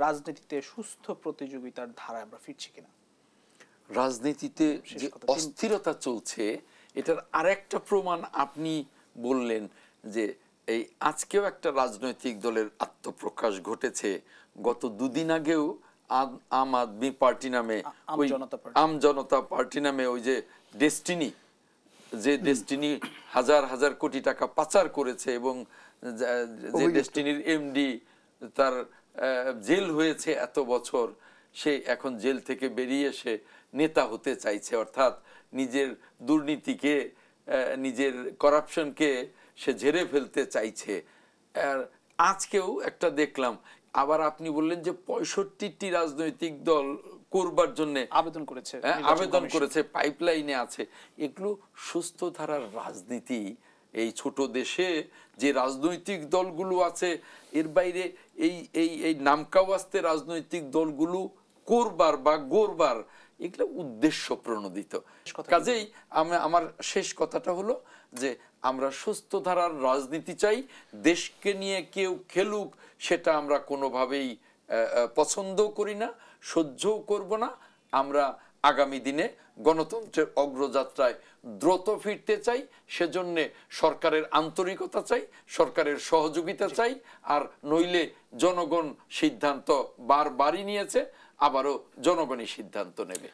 রাজনীতিতে সুস্থ প্রতিযোগিতার ধারায় আমরা ফিরছি কিনা? রাজনীতিতে যে অস্থিরতা চলছে এটার আরেকটা প্রমাণ আপনি বললেন যে এই আজকেও একটা রাজনৈতিক দলের আত্মপ্রকাশ ঘটেছে। গত দুদিন আগেও আম আদমি পার্টি নামে, আম জনতা পার্টি নামে ওই যে ডেস্টিনি হাজার হাজার কোটি টাকা পাচার করেছে এবং যে ডেস্টিনির এমডি তার জেল হয়েছে এত বছর, সে এখন জেল থেকে বেরিয়ে এসে নেতা হতে চাইছে, অর্থাৎ নিজের দুর্নীতিকে, নিজের করাপশনকে সে ঝেড়ে ফেলতে চাইছে। আর আজকেও একটা দেখলাম, আবার আপনি বললেন যে 65টি রাজনৈতিক দল করবার জন্য আবেদন করেছে, পাইপলাইনে আছে। এগুলো সুস্থ ধারার রাজনীতি। এই ছোট দেশে যে রাজনৈতিক দলগুলো আছে, এর বাইরে এই এই এই নামকাওয়াস্তে রাজনৈতিক দলগুলো করবার বা গড়বার, এগুলো উদ্দেশ্য প্রণোদিত। কাজেই আমার শেষ কথাটা হলো যে আমরা সুস্থ ধারার রাজনীতি চাই। দেশকে নিয়ে কেউ খেলুক সেটা আমরা কোনোভাবেই পছন্দ করি না, সহ্যও করব না। আমরা আগামী দিনে গণতন্ত্রের অগ্রযাত্রায় দ্রুত ফিরতে চাই। সেজন্যে সরকারের আন্তরিকতা চাই, সরকারের সহযোগিতা চাই। আর নইলে জনগণ সিদ্ধান্ত বারবারই নিয়েছে, আবারও জনগণই সিদ্ধান্ত নেবে।